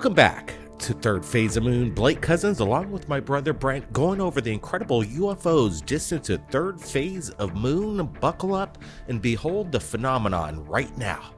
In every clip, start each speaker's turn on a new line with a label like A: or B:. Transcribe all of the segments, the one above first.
A: Welcome back to Third Phase of Moon. Blake Cousins, along with my brother Brent, going over the incredible UFOs just into Third Phase of Moon. Buckle up and behold the phenomenon right now.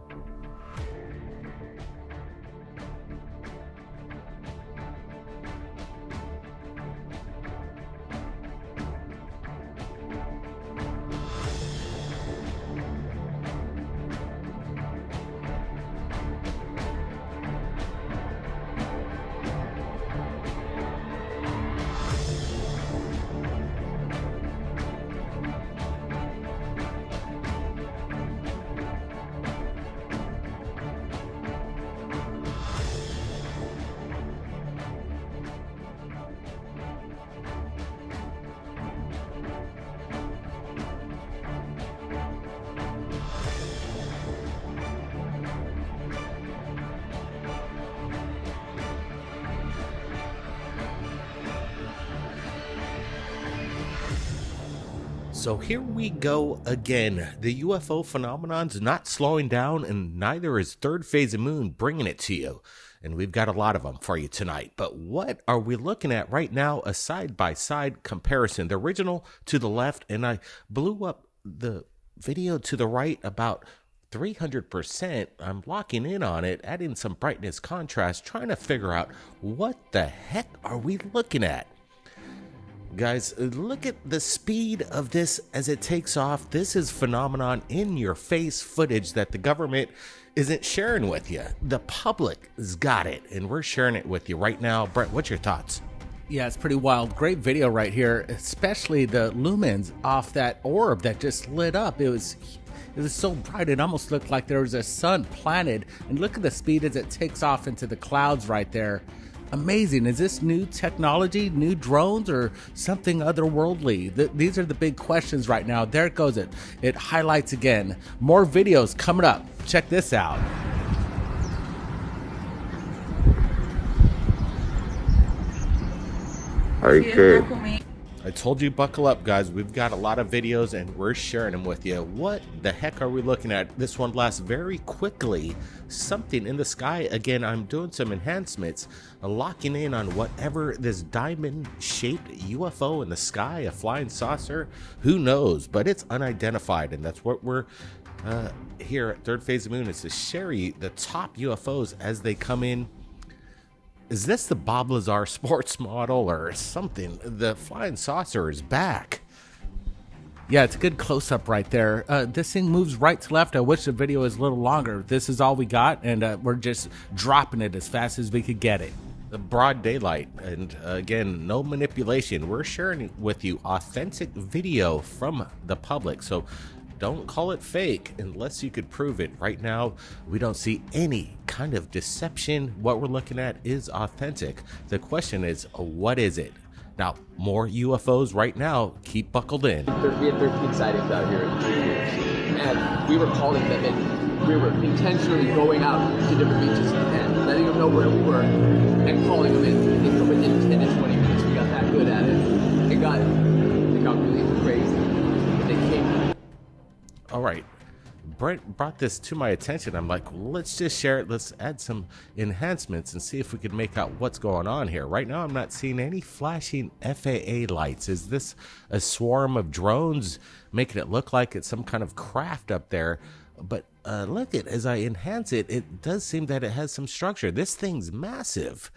A: So here we go again. The UFO phenomenon's not slowing down, and neither is Third Phase of Moon bringing it to you. And we've got a lot of them for you tonight. But what are we looking at right now? A side-by-side comparison. The original to the left, and I blew up the video to the right about 300%. I'm locking in on it, adding some brightness contrast, trying to figure out what the heck are we looking at. Guys, look at the speed of this as it takes off. This is phenomenon in your face footage that the government isn't sharing with you. The public has got it, and we're sharing it with you right now. Brett, what's your thoughts?
B: Yeah, it's pretty wild. Great video right here, especially the lumens off that orb that just lit up. It was so bright, it almost looked like there was a sun planted. And look at the speed as it takes off into the clouds right there. Amazing. Is this new technology, new drones, or something otherworldly? These are the big questions right now. There it goes. It highlights again. More videos coming up. Check this out.
A: Okay. I told you buckle up, guys. We've got a lot of videos and we're sharing them with you. What the heck are we looking at? This one lasts very quickly. Something in the sky. Again, I'm doing some enhancements, locking in on whatever this diamond-shaped UFO in the sky, a flying saucer, who knows? But it's unidentified, and that's what we're here at Third Phase of Moon, is to share you the top UFOs as they come in. Is this the Bob Lazar sports model or something? The flying saucer is back.
B: Yeah, it's a good close-up right there. This thing moves right to left. I wish the video was a little longer. This is all we got, and we're just dropping it as fast as we could get it.
A: The broad daylight, and again, no manipulation. We're sharing with you authentic video from the public, so don't call it fake unless you could prove it. Right now, we don't see any kind of deception. What we're looking at is authentic. The question is, what is it? Now, more UFOs right now. Keep buckled in.
C: We had 13 sightings out here in 3 years, and we were calling them in. We were intentionally going out to different beaches and letting them know where we were and calling them in. And within 10 to 20 minutes, we got that good at it. It got really crazy. They came.
A: All right, Brent brought this to my attention. I'm like, let's just share it. Let's add some enhancements and see if we could make out what's going on here. Right now, I'm not seeing any flashing FAA lights. Is this a swarm of drones making it look like it's some kind of craft up there? But look at, as I enhance it, it does seem that it has some structure. This thing's massive.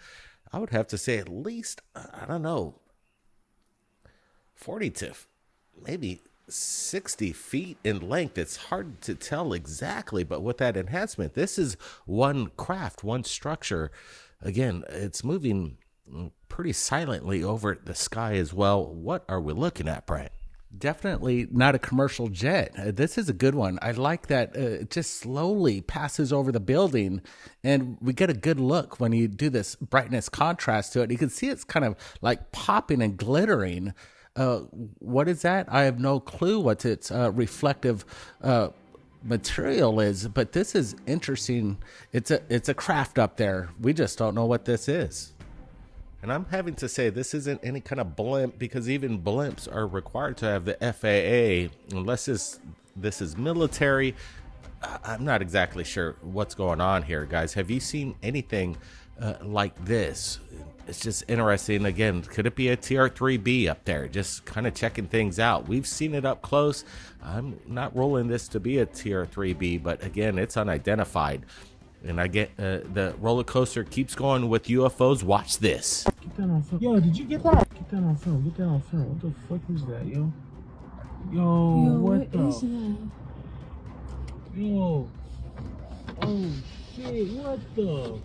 A: I would have to say at least, I don't know, 40 to maybe 60 feet in length. It's hard to tell exactly, but with that enhancement, this is one craft, one structure. Again, it's moving pretty silently over the sky as well. What are we looking at, Brent?
B: Definitely not a commercial jet. This is a good one. I like that it just slowly passes over the building, and we get a good look when you do this brightness contrast to it. You can see it's kind of like popping and glittering. What is that? I have no clue what its reflective material is, but this is interesting. It's a craft up there. We just don't know what this is.
A: And I'm having to say this isn't any kind of blimp, because even blimps are required to have the FAA unless this is military. I'm not exactly sure what's going on here, guys. Have you seen anything like this. It's just interesting. Again, could it be a TR3B up there? Just kind of checking things out. We've seen it up close. I'm not rolling this to be a TR3B, but again, it's unidentified. And I get the roller coaster keeps going with UFOs. Watch this.
D: Get that on film. Yo, did you get that? Get that on film. Get that on film. What the fuck was that, yo? Yo, what the?
E: Is that?
D: Yo. Oh, shit. What the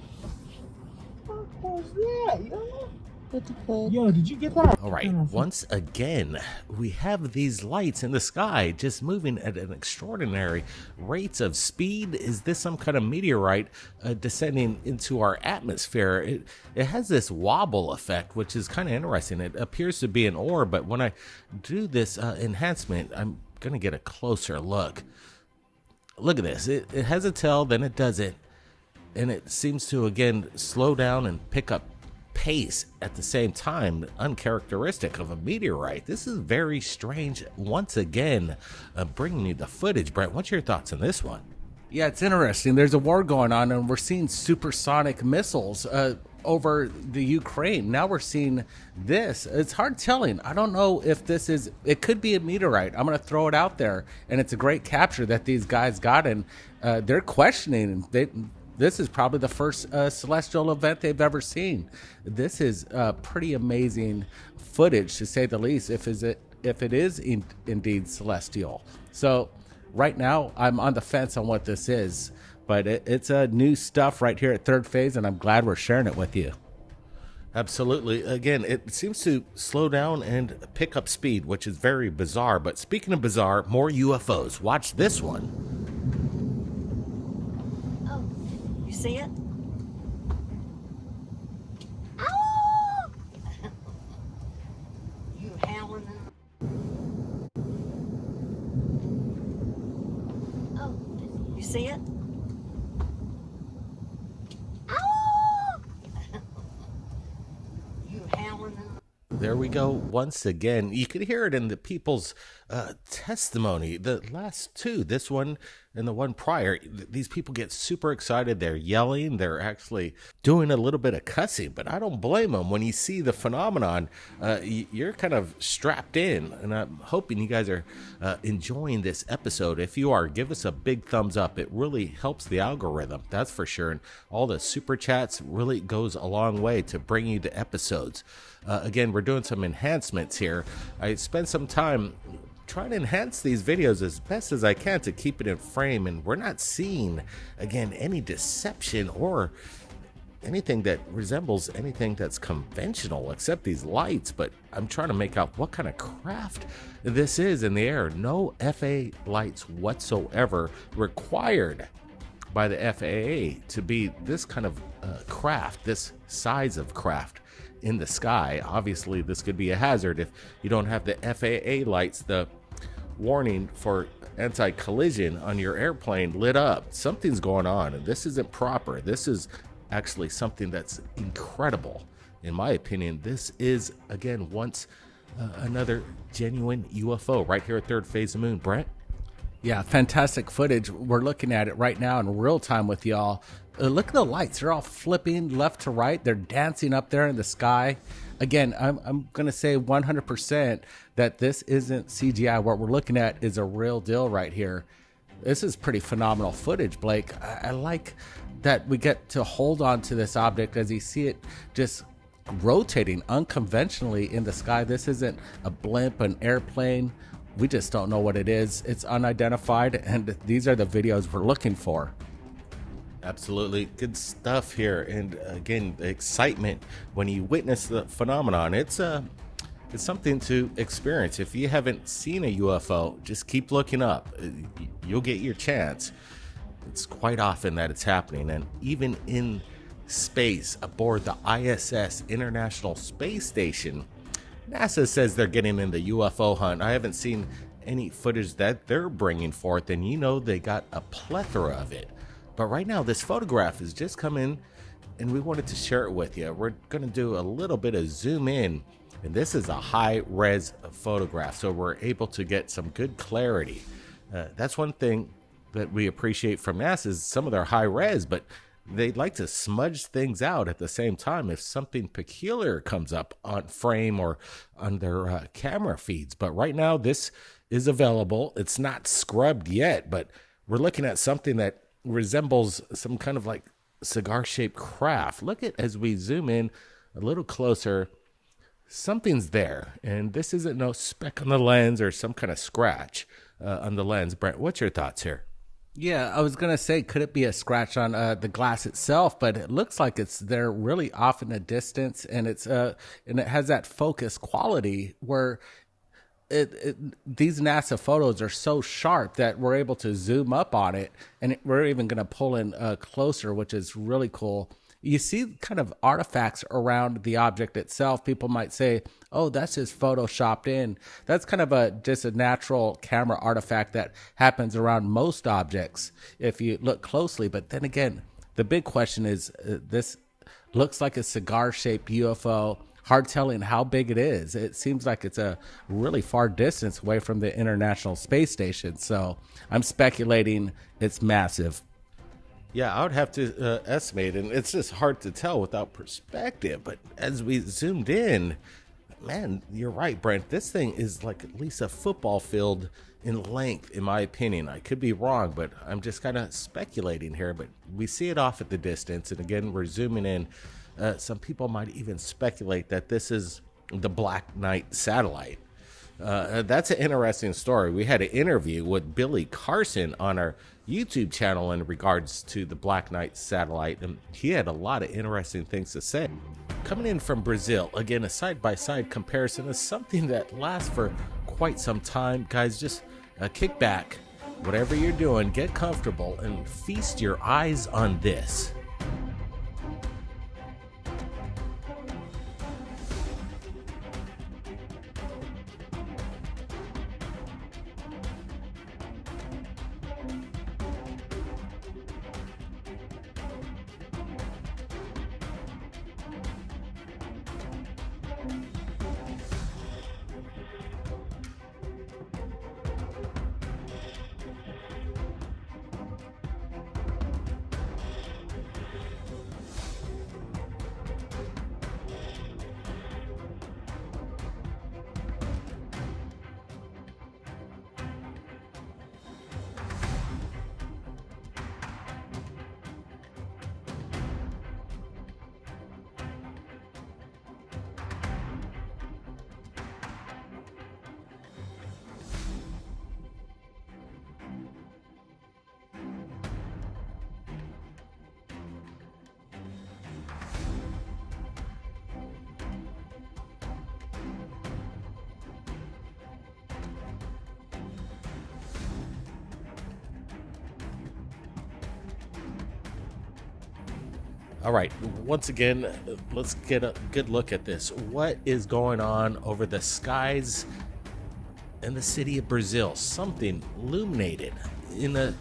D: fuck was that, yo?
E: What the fuck?
D: Yo, did you get that?
A: All right, once again, we have these lights in the sky just moving at an extraordinary rates of speed. Is this some kind of meteorite descending into our atmosphere? It has this wobble effect, which is kind of interesting. It appears to be an orb, but when I do this enhancement, I'm going to get a closer look. Look at this. It has a tail, then it doesn't, and it seems to, again, slow down and pick up pace at the same time, uncharacteristic of a meteorite. This is very strange. Once again, bringing you the footage. Brent, what's your thoughts on this one?
B: Yeah, it's interesting. There's a war going on, and we're seeing supersonic missiles over the Ukraine. Now we're seeing this. It's hard telling. I don't know if this is, it could be a meteorite. I'm going to throw it out there, and it's a great capture that these guys got, and they're questioning. This is probably the first celestial event they've ever seen. This is pretty amazing footage, to say the least, if it is indeed celestial. So right now, I'm on the fence on what this is, but it's new stuff right here at Third Phase, and I'm glad we're sharing it with you.
A: Absolutely. Again, it seems to slow down and pick up speed, which is very bizarre. But speaking of bizarre, more UFOs. Watch this one.
E: You see it? Oh! You howling? Oh, you see it? Oh! You howling?
A: There we go. Once again, you could hear it in the people's testimony. The last two, this one and the one prior, these people get super excited. They're yelling. They're actually doing a little bit of cussing, but I don't blame them. When you see the phenomenon, you're kind of strapped in, and I'm hoping you guys are enjoying this episode. If you are, give us a big thumbs up. It really helps the algorithm, that's for sure. And all the super chats really goes a long way to bring you the episodes. Again, we're doing some enhancements here. I spent some time trying to enhance these videos as best as I can to keep it in frame, and we're not seeing, again, any deception or anything that resembles anything that's conventional except these lights. But I'm trying to make out what kind of craft this is in the air. No FAA lights whatsoever required by the FAA to be this kind of craft, this size of craft in the sky. Obviously, this could be a hazard if you don't have the FAA lights, the warning for anti-collision on your airplane lit up. Something's going on, and this isn't proper. This is actually something that's incredible. In my opinion, this is, again, once another genuine UFO right here at Third Phase of Moon. Brent?
B: Yeah, fantastic footage. We're looking at it right now in real time with y'all. Look at the lights. They're all flipping left to right. They're dancing up there in the sky. Again, I'm going to say 100% that this isn't CGI. What we're looking at is a real deal right here. This is pretty phenomenal footage, Blake. I like that we get to hold on to this object as you see it just rotating unconventionally in the sky. This isn't a blimp, an airplane. We just don't know what it is. It's unidentified, and these are the videos we're looking for.
A: Absolutely good stuff here. And again, the excitement when you witness the phenomenon, it's something to experience. If you haven't seen a UFO, just keep looking up. You'll get your chance. It's quite often that it's happening. And even in space, aboard the ISS, International Space Station, NASA says they're getting in the UFO hunt. I haven't seen any footage that they're bringing forth, and you know they got a plethora of it. But right now, this photograph has just come in, and we wanted to share it with you. We're going to do a little bit of zoom in, and this is a high-res photograph, so we're able to get some good clarity. That's one thing that we appreciate from NASA is some of their high-res, but they like to smudge things out at the same time if something peculiar comes up on frame or on their camera feeds. But right now, this is available. It's not scrubbed yet, but we're looking at something that resembles some kind of like cigar-shaped craft. Look at, as we zoom in a little closer, something's there. And this isn't no speck on the lens or some kind of scratch on the lens. Brent, what's your thoughts here?
B: Yeah, I was going to say, could it be a scratch on the glass itself? But it looks like it's there really off in the distance, and it's and it has that focus quality where these NASA photos are so sharp that we're able to zoom up on it, and we're even going to pull in closer, which is really cool. You see kind of artifacts around the object itself. People might say, oh, that's just photoshopped in. That's kind of just a natural camera artifact that happens around most objects if you look closely. But then again, the big question is, this looks like a cigar-shaped UFO. Hard telling how big it is. It seems like it's a really far distance away from the International Space Station. So I'm speculating it's massive.
A: Yeah, I would have to estimate, and it's just hard to tell without perspective. But as we zoomed in, man, you're right, Brent. This thing is like at least a football field in length, in my opinion. I could be wrong, but I'm just kind of speculating here. But we see it off at the distance, and again, we're zooming in. Some people might even speculate that this is the Black Knight satellite. That's an interesting story. We had an interview with Billy Carson on our YouTube channel in regards to the Black Knight satellite, and he had a lot of interesting things to say. Coming in from Brazil, again, a side-by-side comparison is something that lasts for quite some time. Guys, just kick back, whatever you're doing, get comfortable, and feast your eyes on this. All right, once again, let's get a good look at this. What is going on over the skies in the city of Brazil? Something illuminated in a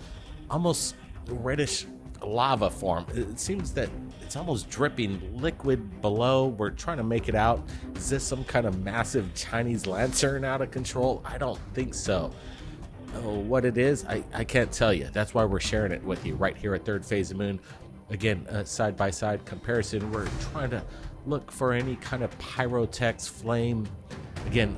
A: almost reddish lava form. It seems that it's almost dripping liquid below. We're trying to make it out. Is this some kind of massive Chinese lantern out of control? I don't think so. What it is, I can't tell you. That's why we're sharing it with you right here at Third Phase of Moon. Again, side-by-side comparison. We're trying to look for any kind of pyrotechs, flame. Again,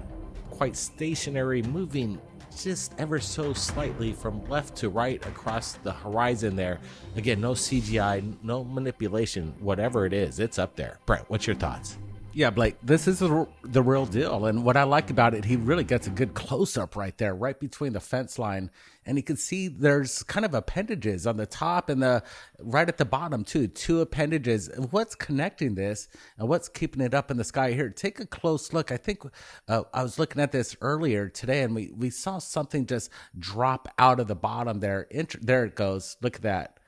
A: quite stationary, moving just ever so slightly from left to right across the horizon there. Again, no CGI, no manipulation, whatever it is, it's up there. Brent, what's your thoughts?
B: Yeah, Blake, this is the real deal. And what I like about it, he really gets a good close-up right there, right between the fence line. And you can see there's kind of appendages on the top and right at the bottom, too. Two appendages. What's connecting this and what's keeping it up in the sky here? Take a close look. I think I was looking at this earlier today, and we saw something just drop out of the bottom there. There it goes. Look at that.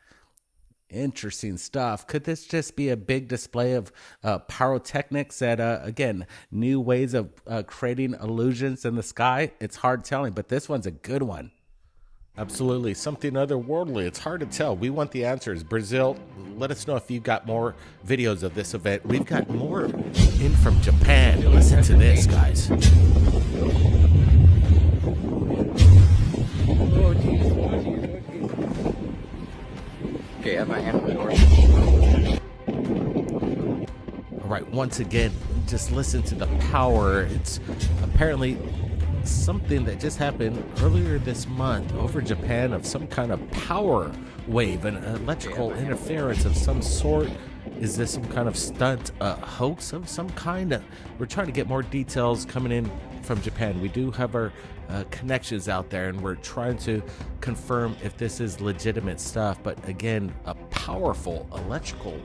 B: Interesting stuff. Could this just be a big display of pyrotechnics that, again, new ways of creating illusions in the sky? It's hard telling, but this one's a good one.
A: Absolutely. Something otherworldly. It's hard to tell. We want the answers. Brazil, let us know if you've got more videos of this event. We've got more in from Japan. Listen to this, guys.
C: Okay, I have my hand on the door.
A: once again, just listen to the power. It's apparently something that just happened earlier this month over Japan of some kind of power wave, an electrical interference of some sort. Is this some kind of stunt, hoax of some kind? We're trying to get more details coming in from Japan. We do have our connections out there, and we're trying to confirm if this is legitimate stuff. But again, a powerful electrical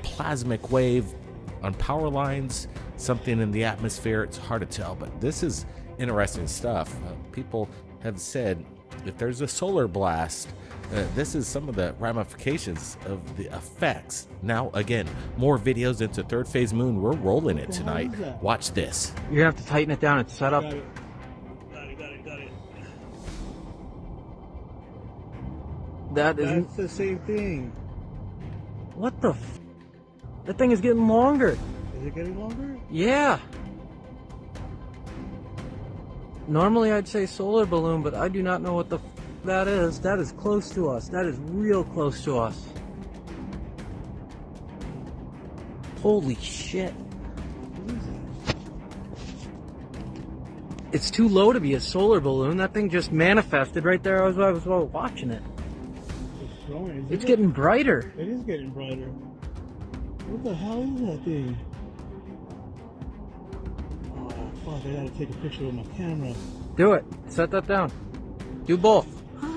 A: plasmic wave on power lines, something in the atmosphere. It's hard to tell, but this is interesting stuff. People have said if there's a solar blast, this is some of the ramifications of the effects. Now, again, more videos into Third Phase Moon. We're rolling it tonight. Watch this.
F: You have to tighten it down. It's set up.
D: Got it.
F: That isn't.
D: That's the same thing.
F: What the? That thing is getting longer.
D: Is it getting longer?
F: Yeah. Normally I'd say solar balloon, but I do not know what the that is. That is close to us. That is real close to us. Holy shit. It's too low to be a solar balloon. That thing just manifested right there as I was watching it.
D: It's growing.
F: It's getting brighter.
D: It is getting brighter. What the hell is that thing? Oh, fuck. I gotta take a picture with my camera.
F: Do it. Set that down. Do both.
D: Okay,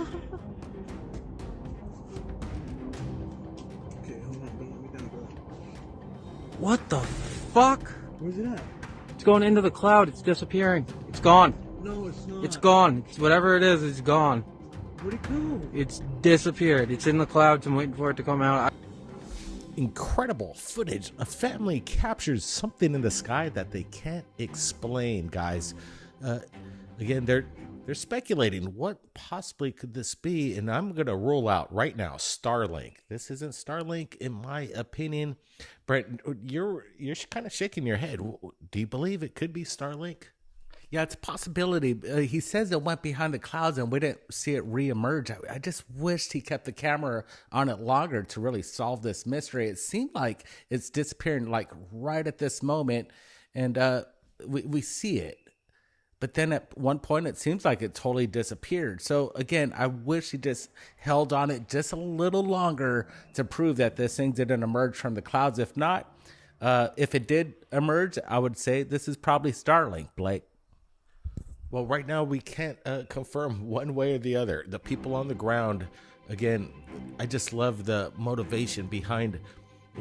D: hold on. We gotta go.
F: What the fuck?
D: Where's it at?
F: It's going into the cloud. It's disappearing. It's gone.
D: No, it's not.
F: It's gone. It's whatever it is, it's gone.
D: Where'd it go?
F: It's disappeared. It's in the clouds. I'm waiting for it to come out.
A: Incredible footage. A family captures something in the sky that they can't explain, guys. Again, they're speculating what possibly could this be, and I'm gonna rule out right now Starlink. This isn't Starlink, in my opinion. Brett, you're kind of shaking your head. Do you believe it could be Starlink?
B: Yeah, it's a possibility. He says it went behind the clouds and we didn't see it reemerge. I just wished he kept the camera on it longer to really solve this mystery. It seemed like it's disappearing like right at this moment, and we see it. But then at one point, it seems like it totally disappeared. So again, I wish he just held on it just a little longer to prove that this thing didn't emerge from the clouds. If not, if it did emerge, I would say this is probably Starlink, Blake.
A: Well, right now we can't confirm one way or the other. The people on the ground, again, I just love the motivation behind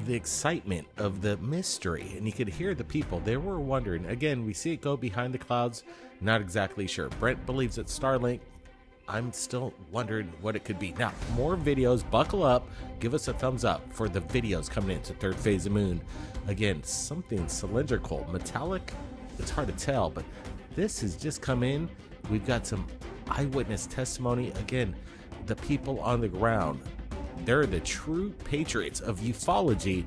A: the excitement of the mystery. And you could hear the people. They were wondering. Again, we see it go behind the clouds. Not exactly sure. Brent believes it's Starlink. I'm still wondering what it could be. Now, more videos. Buckle up. Give us a thumbs up for the videos coming into Third Phase of Moon. Again, something cylindrical, metallic. It's hard to tell, but this has just come in. We've got some eyewitness testimony. Again, the people on the ground, they're the true patriots of ufology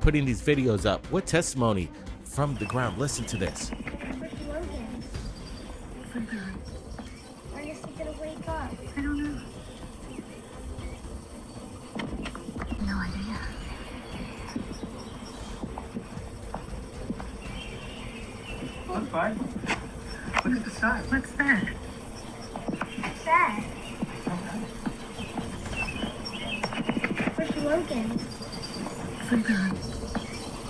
A: putting these videos up. What testimony from the ground? Listen to this.
E: I guess he's gonna wake up. I don't know. No idea.
G: Look, bud. Look at the sky.
E: What's that? What's that? Where's Logan?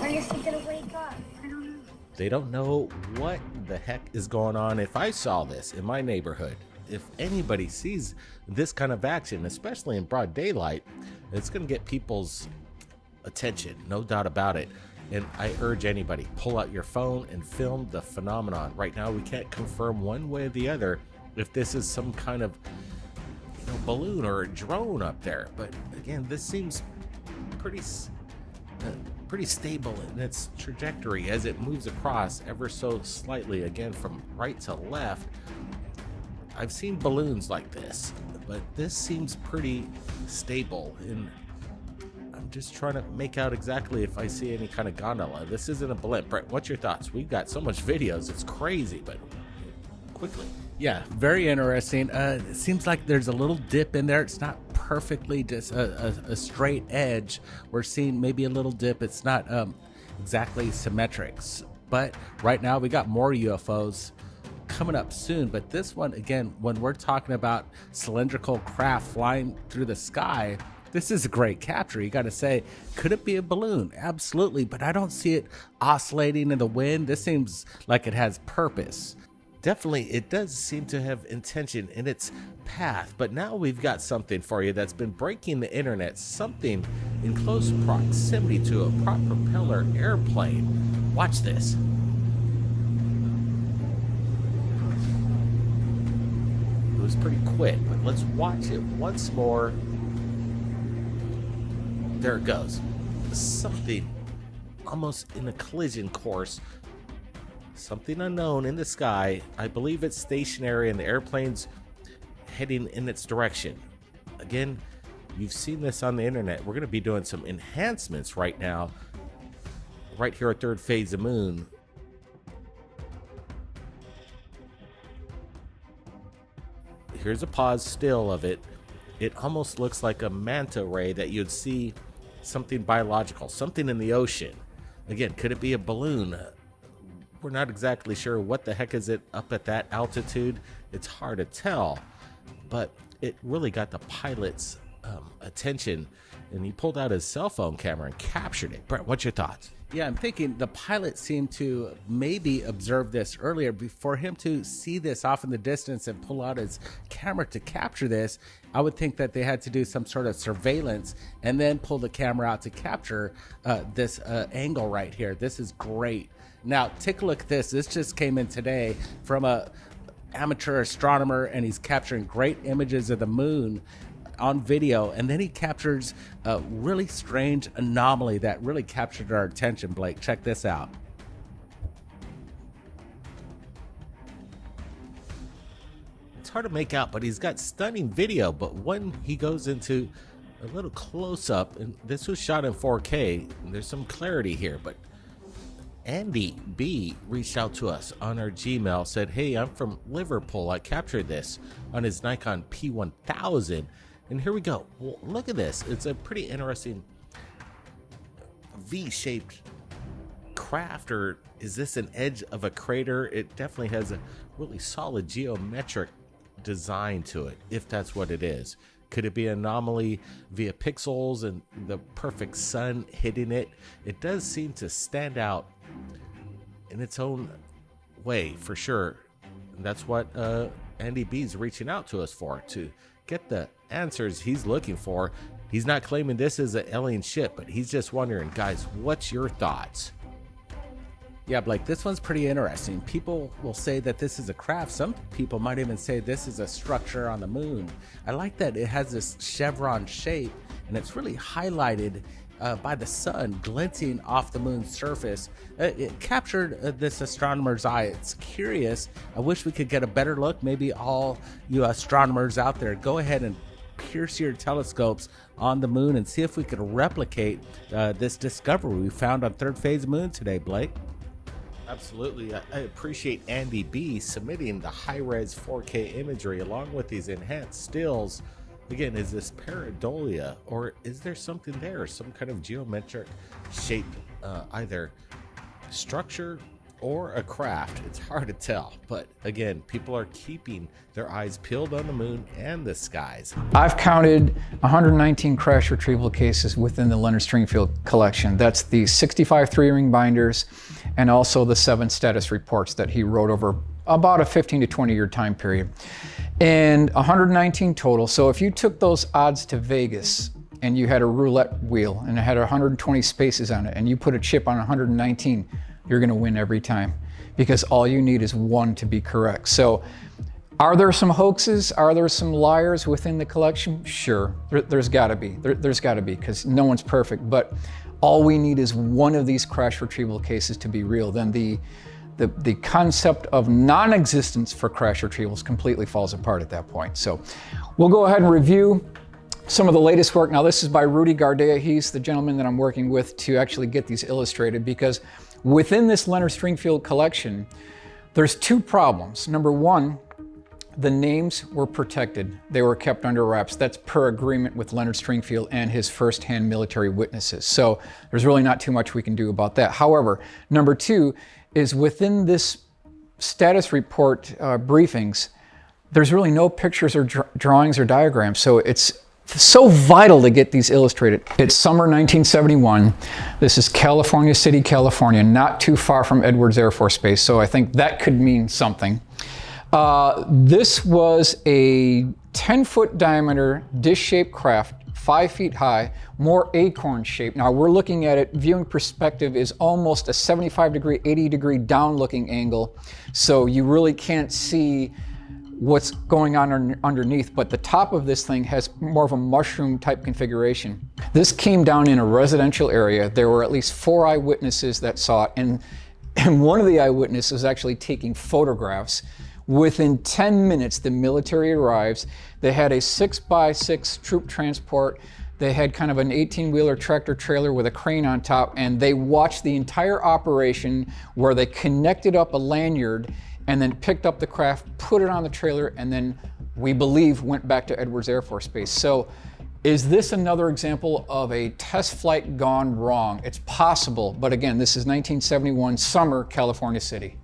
E: I guess he's gonna wake up. I don't know.
A: They don't know what the heck is going on. If I saw this in my neighborhood, if anybody sees this kind of action, especially in broad daylight, it's going to get people's attention, no doubt about it. And I urge anybody, pull out your phone and film the phenomenon. Right now, we can't confirm one way or the other if this is some kind of balloon or a drone up there. But again, this seems pretty stable in its trajectory as it moves across ever so slightly, again, from right to left. I've seen balloons like this, but this seems pretty stable, and I'm just trying to make out exactly if I see any kind of gondola. This isn't a blimp. Brett, what's your thoughts? We've got so much videos, it's crazy, but quickly.
B: Yeah, very interesting. It seems like there's a little dip in there. It's not perfectly just a straight edge. We're seeing maybe a little dip. It's not exactly symmetric. But right now we got more UFOs coming up soon. But this one, again, when we're talking about cylindrical craft flying through the sky, this is a great capture. You got to say, could it be a balloon? Absolutely, but I don't see it oscillating in the wind. This seems like it has purpose.
A: Definitely, it does seem to have intention in its path, but now we've got something for you that's been breaking the internet, something in close proximity to a prop propeller airplane. Watch this. It was pretty quick, but let's watch it once more. There it goes. Something almost in a collision course. Something unknown in the sky. I believe it's stationary and the airplane's heading in its direction. Again, you've seen this on the internet. We're going to be doing some enhancements right now, right here at Third Phase of Moon. Here's a pause still of it. It almost looks like a manta ray that you'd see something biological, something in the ocean. Again, could it be a balloon? We're not exactly sure what the heck is it up at that altitude. It's hard to tell, but it really got the pilot's attention, and he pulled out his cell phone camera and captured it. Brent, what's your thoughts?
B: Yeah, I'm thinking the pilot seemed to maybe observe this earlier. Before him to see this off in the distance and pull out his camera to capture this, I would think that they had to do some sort of surveillance and then pull the camera out to capture this angle right here. This is great. Now, take a look at this. This just came in today from a amateur astronomer, and he's capturing great images of the moon on video, and then he captures a really strange anomaly that really captured our attention. Blake, check this out.
A: It's hard to make out, but he's got stunning video. But when he goes into a little close-up, and this was shot in 4K, and there's some clarity here, but Andy B reached out to us on our Gmail, said, hey, I'm from Liverpool. I captured this on his Nikon P1000. And here we go. Well, look at this. It's a pretty interesting V-shaped craft, or is this an edge of a crater? It definitely has a really solid geometric design to it, if that's what it is. Could it be an anomaly via pixels and the perfect sun hitting it? It does seem to stand out in its own way, for sure. And that's what Andy B's reaching out to us for, to get the answers he's looking for. He's not claiming this is an alien ship, but he's just wondering, guys, what's your thoughts?
B: Yeah, Blake, this one's pretty interesting. People will say that this is a craft. Some people might even say this is a structure on the moon. I like that it has this chevron shape, and it's really highlighted by the sun glinting off the moon's surface. It captured this astronomer's eye. It's curious. I wish we could get a better look. Maybe all you astronomers out there, go ahead and pierce your telescopes on the moon and see if we could replicate this discovery we found on Third Phase of Moon today, Blake.
A: Absolutely. I appreciate Andy B submitting the high-res 4K imagery along with these enhanced stills. Again, is this pareidolia, or is there something there, some kind of geometric shape, either structure or a craft? It's hard to tell, but again, people are keeping their eyes peeled on the moon and the skies.
H: I've counted 119 crash retrieval cases within the Leonard Stringfield collection. That's the 65 3-ring binders and also the 7 status reports that he wrote over about a 15 to 20 year time period. And 119 total. So if you took those odds to Vegas and you had a roulette wheel and it had 120 spaces on it and you put a chip on 119, you're gonna win every time, because all you need is one to be correct. So are there some hoaxes? Are there some liars within the collection? Sure, there's gotta be. There's gotta be, because no one's perfect, but all we need is one of these crash retrieval cases to be real. Then the concept of non-existence for crash retrievals completely falls apart at that point. So we'll go ahead and review some of the latest work. Now this is by Rudy Gardea. He's the gentleman that I'm working with to actually get these illustrated, because within this Leonard Stringfield collection, there's two problems. Number one, The names were protected. They were kept under wraps. That's per agreement with Leonard Stringfield and his firsthand military witnesses. So there's really not too much we can do about that. However, number two is within this status report briefings, there's really no pictures or drawings or diagrams. So it's so vital to get these illustrated. It's summer 1971. This is California City, California, not too far from Edwards Air Force Base. So I think that could mean something. This was a 10-foot diameter dish-shaped craft, 5 feet high, more acorn shaped. Now we're looking at it, viewing perspective is almost a 75-degree, 80-degree down-looking angle. So you really can't see what's going on underneath, but the top of this thing has more of a mushroom type configuration. This came down in a residential area. There were at least 4 eyewitnesses that saw it, and one of the eyewitnesses was actually taking photographs. Within 10 minutes, the military arrives. They had a 6x6 troop transport. They had kind of an 18-wheeler tractor trailer with a crane on top, and they watched the entire operation where they connected up a lanyard and then picked up the craft, put it on the trailer, and then we believe went back to Edwards Air Force Base. So is this another example of a test flight gone wrong? It's possible, but again, this is 1971 summer, California City.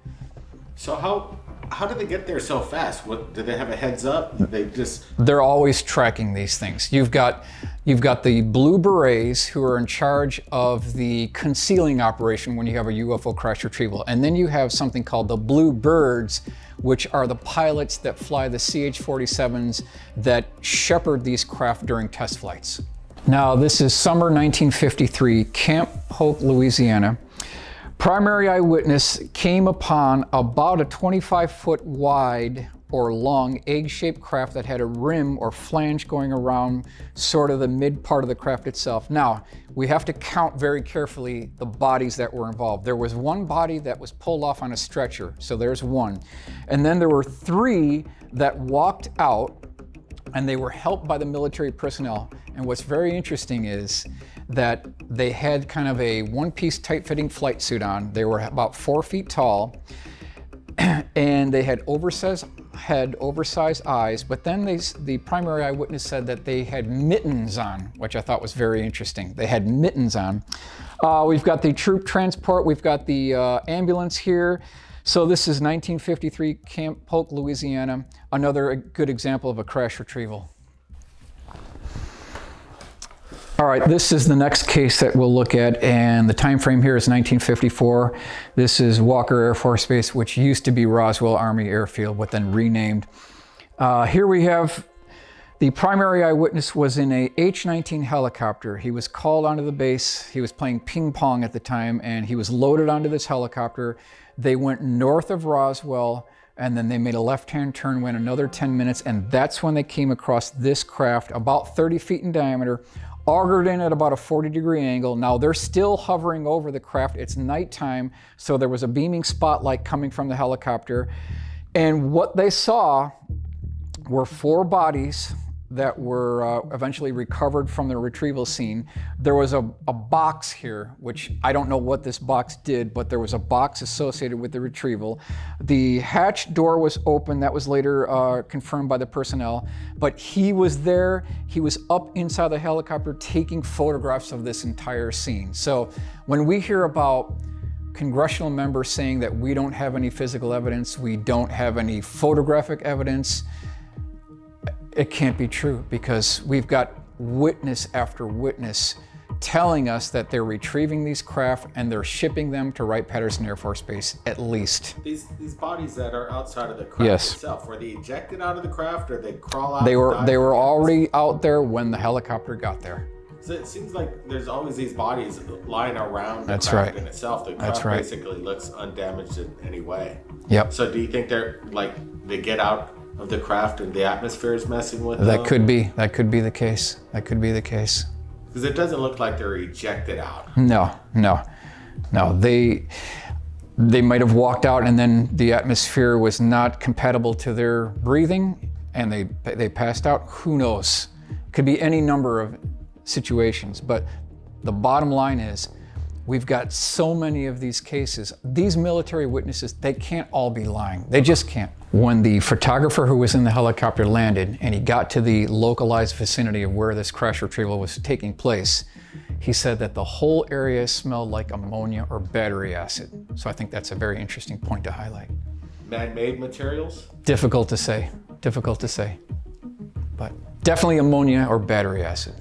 A: So how did they get there so fast? What, did they have a heads up?
H: They're always tracking these things. You've got the Blue Berets who are in charge of the concealing operation when you have a UFO crash retrieval. And then you have something called the Blue Birds, which are the pilots that fly the CH-47s that shepherd these craft during test flights. Now, this is summer 1953, Camp Polk, Louisiana. Primary eyewitness came upon about a 25-foot wide or long egg-shaped craft that had a rim or flange going around sort of the mid part of the craft itself. Now, we have to count very carefully the bodies that were involved. There was one body that was pulled off on a stretcher, so there's one. And then there were 3 that walked out, and they were helped by the military personnel. And what's very interesting is that they had kind of a one-piece tight-fitting flight suit on. They were about 4 feet tall, and they had oversized head, oversized eyes, but then the primary eyewitness said that they had mittens on, which I thought was very interesting. They had mittens on. We've got the troop transport, we've got the ambulance here. So this is 1953, Camp Polk, Louisiana, another good example of a crash retrieval. All right, this is the next case that we'll look at, and the time frame here is 1954. This is Walker Air Force Base, which used to be Roswell Army Airfield, but then renamed. Here we have the primary eyewitness was in a H-19 helicopter. He was called onto the base. He was playing ping pong at the time, and he was loaded onto this helicopter. They went north of Roswell, and then they made a left-hand turn, went another 10 minutes, and that's when they came across this craft, about 30 feet in diameter, augured in at about a 40-degree angle. Now they're still hovering over the craft. It's nighttime, so there was a beaming spotlight coming from the helicopter. And what they saw were 4 bodies that were eventually recovered from the retrieval scene. There was a box here, which I don't know what this box did, but there was a box associated with the retrieval. The hatch door was open. That was later confirmed by the personnel, but he was there. He was up inside the helicopter taking photographs of this entire scene. So when we hear about congressional members saying that we don't have any physical evidence, we don't have any photographic evidence, it can't be true, because we've got witness after witness telling us that they're retrieving these craft and they're shipping them to Wright-Patterson Air Force Base, at least.
A: These bodies that are outside of the craft itself, were they ejected out of the craft, or they crawl out?
H: They were already out there when the helicopter got there.
A: So it seems like there's always these bodies lying around the
H: That's
A: craft
H: right.
A: in itself. The craft
H: That's right.
A: basically looks undamaged in any way.
H: Yep.
A: So do you think they get out of the craft and the atmosphere is messing with them?
H: That could be the case. That could be the case.
A: Because it doesn't look like they're ejected out.
H: No. They might have walked out and then the atmosphere was not compatible to their breathing and they passed out. Who knows? Could be any number of situations, but the bottom line is We've got so many of these cases. These military witnesses, they can't all be lying. They just can't. When the photographer who was in the helicopter landed and he got to the localized vicinity of where this crash retrieval was taking place, he said that the whole area smelled like ammonia or battery acid. So I think that's a very interesting point to highlight.
A: Man-made materials?
H: Difficult to say, but definitely ammonia or battery acid.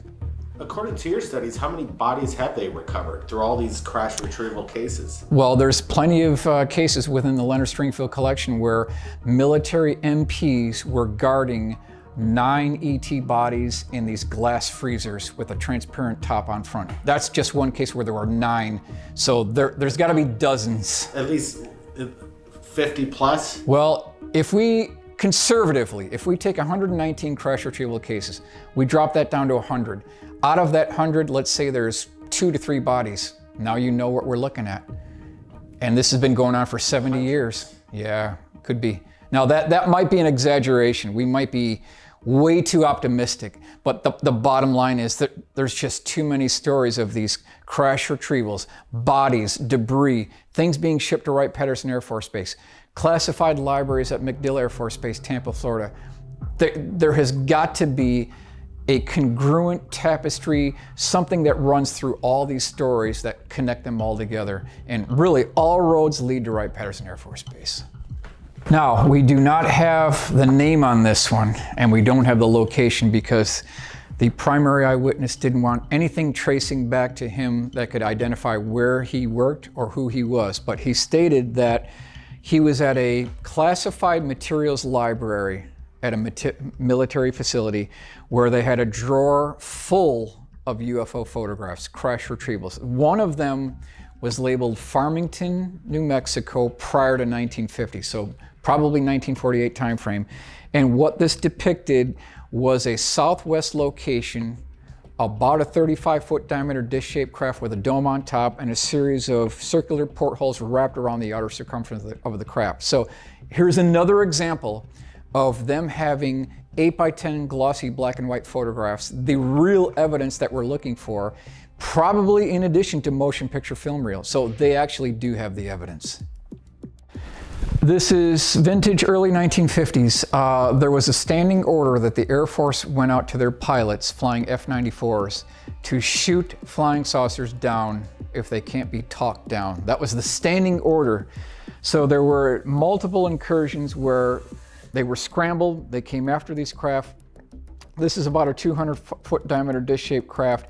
A: According to your studies, how many bodies have they recovered through all these crash retrieval cases?
H: Well, there's plenty of cases within the Leonard Stringfield collection where military MPs were guarding 9 ET bodies in these glass freezers with a transparent top on front. That's just one case where there were 9. So there's got to be dozens.
A: At least 50 plus?
H: Well, if we conservatively, if we take 119 crash retrieval cases, we drop that down to 100. Out of that 100, let's say there's 2 to 3 bodies. Now you know what we're looking at. And this has been going on for 70 years. Yeah, could be. Now that might be an exaggeration. We might be way too optimistic, but the bottom line is that there's just too many stories of these crash retrievals, bodies, debris, things being shipped to Wright-Patterson Air Force Base, classified libraries at MacDill Air Force Base, Tampa, Florida. There has got to be a congruent tapestry, something that runs through all these stories that connect them all together. And really, all roads lead to Wright-Patterson Air Force Base. Now, we do not have the name on this one, and we don't have the location because the primary eyewitness didn't want anything tracing back to him that could identify where he worked or who he was. But he stated that he was at a classified materials library at a military facility where they had a drawer full of UFO photographs, crash retrievals. One of them was labeled Farmington, New Mexico prior to 1950, so probably 1948 timeframe. And what this depicted was a southwest location, about a 35-foot diameter dish-shaped craft with a dome on top and a series of circular portholes wrapped around the outer circumference of the craft. So here's another example of them having 8x10 glossy black and white photographs, the real evidence that we're looking for, probably in addition to motion picture film reel. So they actually do have the evidence. This is vintage early 1950s. There was a standing order that the Air Force went out to their pilots flying F-94s to shoot flying saucers down if they can't be talked down. That was the standing order. So there were multiple incursions where they were scrambled, they came after these craft. This is about a 200-foot diameter dish-shaped craft.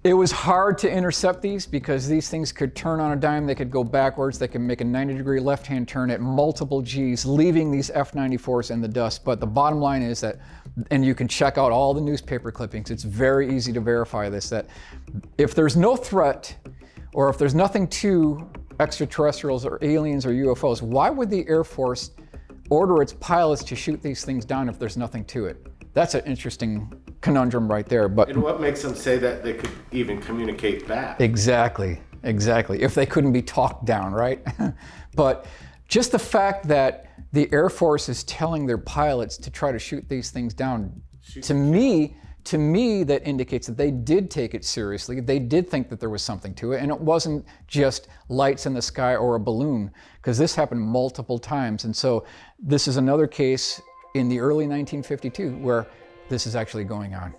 H: It was hard to intercept these because these things could turn on a dime, they could go backwards, they could make a 90-degree left-hand turn at multiple Gs, leaving these F-94s in the dust. But the bottom line is that, and you can check out all the newspaper clippings, it's very easy to verify this, that if there's no threat, or if there's nothing to extraterrestrials or aliens or UFOs, why would the Air Force order its pilots to shoot these things down if there's nothing to it? That's an interesting conundrum right there. But
A: and what makes them say that they could even communicate back?
H: Exactly. If they couldn't be talked down, right? But just the fact that the Air Force is telling their pilots to try to shoot these things down, to me, that indicates that they did take it seriously. They did think that there was something to it, and it wasn't just lights in the sky or a balloon, because this happened multiple times. And so this is another case in the early 1952 where this is actually going on.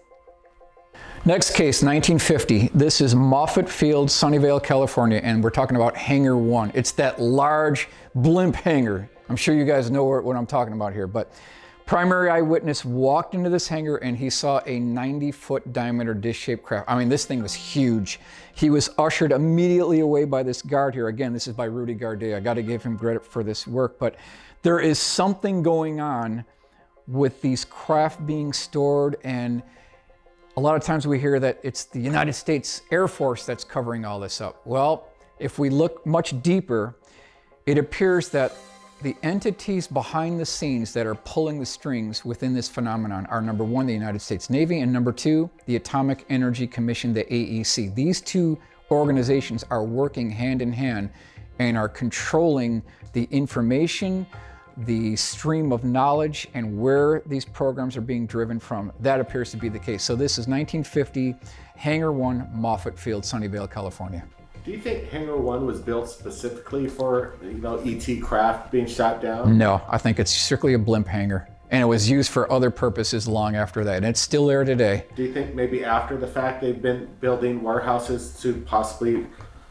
H: Next case, 1950. This is Moffett Field, Sunnyvale, California, and we're talking about Hangar 1. It's that large blimp hangar. I'm sure you guys know what I'm talking about here, but primary eyewitness walked into this hangar and he saw a 90-foot diameter dish-shaped craft. I mean, this thing was huge. He was ushered immediately away by this guard here. Again, this is by Rudy Gardet. I got to give him credit for this work, but there is something going on with these craft being stored, and a lot of times we hear that it's the United States Air Force that's covering all this up. Well, if we look much deeper, it appears that the entities behind the scenes that are pulling the strings within this phenomenon are, number one, the United States Navy, and number two, the Atomic Energy Commission, the AEC. These two organizations are working hand in hand and are controlling the information, the stream of knowledge, and where these programs are being driven from. That appears to be the case. So this is 1950, Hangar 1, Moffett Field, Sunnyvale, California.
A: Do you think Hangar 1 was built specifically for, ET craft being shot down?
H: No, I think it's strictly a blimp hangar. And it was used for other purposes long after that. And it's still there today.
A: Do you think maybe after the fact they've been building warehouses to possibly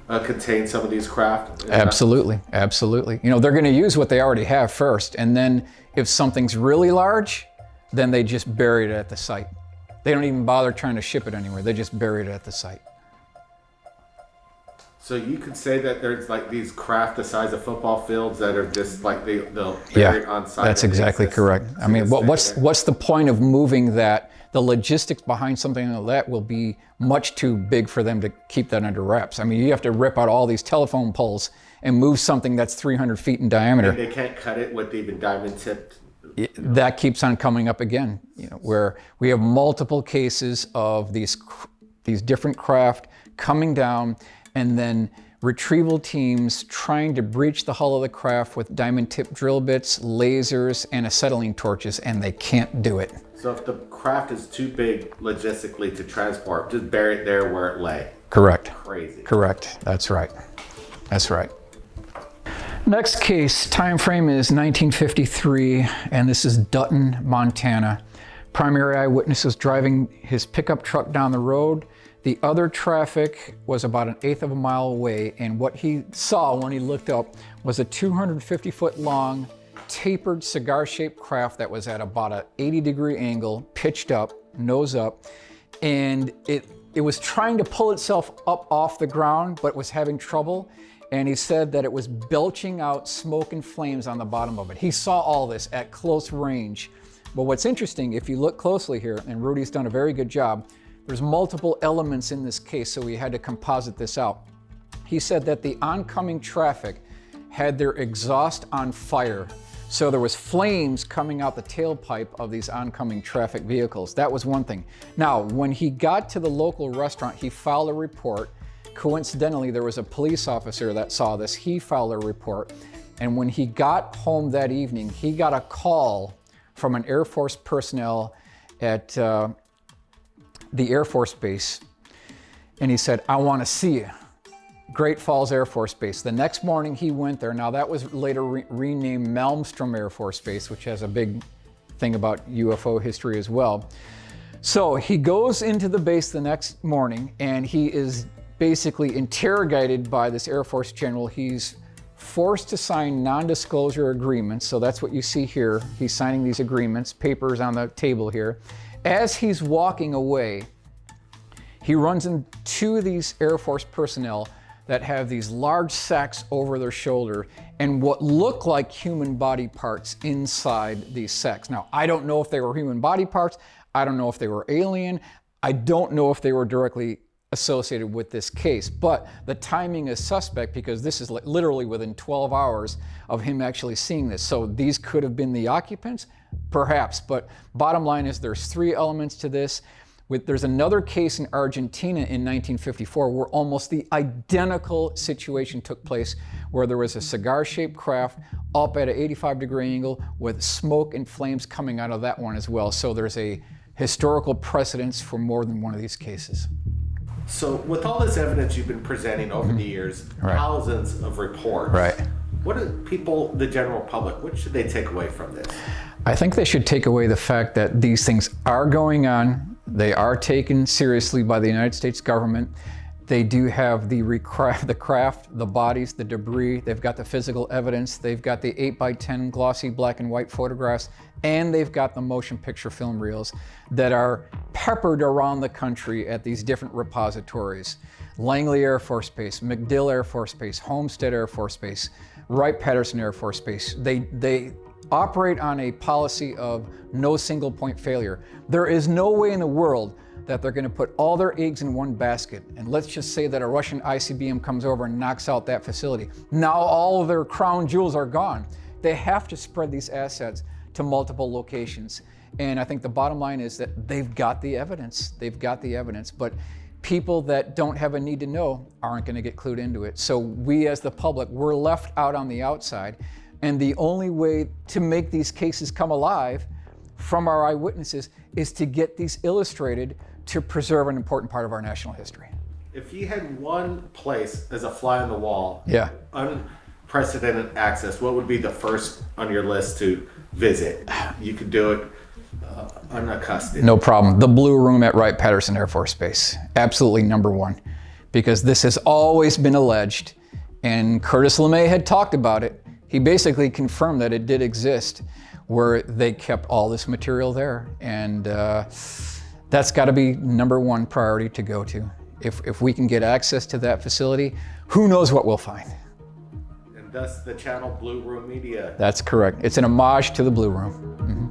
A: contain some of these craft?
H: Absolutely, absolutely. They're going to use what they already have first. And then if something's really large, then they just bury it at the site. They don't even bother trying to ship it anywhere. They just bury it at the site.
A: So you could say that there's like these craft the size of football fields that are just like they'll bury it on site.
H: That's exactly correct. I mean, what's the point of moving that? The logistics behind something like that will be much too big for them to keep that under wraps. I mean, you have to rip out all these telephone poles and move something that's 300 feet in diameter.
A: And they can't cut it with even diamond tipped.
H: That keeps on coming up again, where we have multiple cases of these different craft coming down, and then retrieval teams trying to breach the hull of the craft with diamond tip drill bits, lasers, and acetylene torches, and they can't do it.
A: So if the craft is too big logistically to transport, just bury it there where it lay.
H: Correct.
A: Crazy.
H: Correct. That's right. That's right. Next case, time frame is 1953, and this is Dutton, Montana. Primary eyewitness was driving his pickup truck down the road. The other traffic was about 1/8 of a mile away, and what he saw when he looked up was a 250-foot long, tapered cigar-shaped craft that was at about an 80-degree angle, pitched up, nose up, and it was trying to pull itself up off the ground, but was having trouble. And he said that it was belching out smoke and flames on the bottom of it. He saw all this at close range. But what's interesting, if you look closely here, and Rudy's done a very good job, there's multiple elements in this case, so we had to composite this out. He said that the oncoming traffic had their exhaust on fire. So there was flames coming out the tailpipe of these oncoming traffic vehicles. That was one thing. Now, when he got to the local restaurant, he filed a report. Coincidentally, there was a police officer that saw this. He filed a report. And when he got home that evening, he got a call from an Air Force personnel at the Air Force Base. And he said, "I want to see you." Great Falls Air Force Base. The next morning he went there. Now that was later renamed Malmstrom Air Force Base, which has a big thing about UFO history as well. So he goes into the base the next morning, and he is basically interrogated by this Air Force general. He's forced to sign non-disclosure agreements. So that's what you see here. He's signing these agreements, papers on the table here. As he's walking away, he runs into these Air Force personnel that have these large sacks over their shoulder and what look like human body parts inside these sacks. Now, I don't know if they were human body parts. I don't know if they were alien. I don't know if they were directly associated with this case, but the timing is suspect because this is literally within 12 hours of him actually seeing this. So these could have been the occupants, perhaps, but bottom line is there's 3 elements to this. There's another case in Argentina in 1954 where almost the identical situation took place, where there was a cigar-shaped craft up at an 85-degree angle with smoke and flames coming out of that one as well. So there's a historical precedence for more than one of these cases.
A: So with all this evidence you've been presenting over the years, thousands of reports, what do people, the general public, what should they take away from this?
H: I think they should take away the fact that these things are going on. They are taken seriously by the United States government. They do have the craft, the bodies, the debris. They've got the physical evidence. They've got the 8x10 glossy black and white photographs, and they've got the motion picture film reels that are peppered around the country at these different repositories. Langley Air Force Base, MacDill Air Force Base, Homestead Air Force Base, Wright-Patterson Air Force Base. They operate on a policy of no single point failure. There is no way in the world that they're going to put all their eggs in one basket. And let's just say that a Russian ICBM comes over and knocks out that facility. Now all of their crown jewels are gone. They have to spread these assets to multiple locations. And I think the bottom line is that they've got the evidence. They've got the evidence, but people that don't have a need to know aren't going to get clued into it. So we as the public, we're left out on the outside. And the only way to make these cases come alive from our eyewitnesses is to get these illustrated to preserve an important part of our national history.
A: If you had one place as a fly on the wall,
H: Yeah.
A: unprecedented access, what would be the first on your list to visit? You could do it unaccosted.
H: No problem. The Blue Room at Wright-Patterson Air Force Base. Absolutely number one. Because this has always been alleged, and Curtis LeMay had talked about it. He basically confirmed that it did exist, where they kept all this material there. And that's got to be number one priority to go to. If we can get access to that facility, who knows what we'll find.
A: And thus the channel Blue Room Media.
H: That's correct. It's an homage to the Blue Room. Mm-hmm.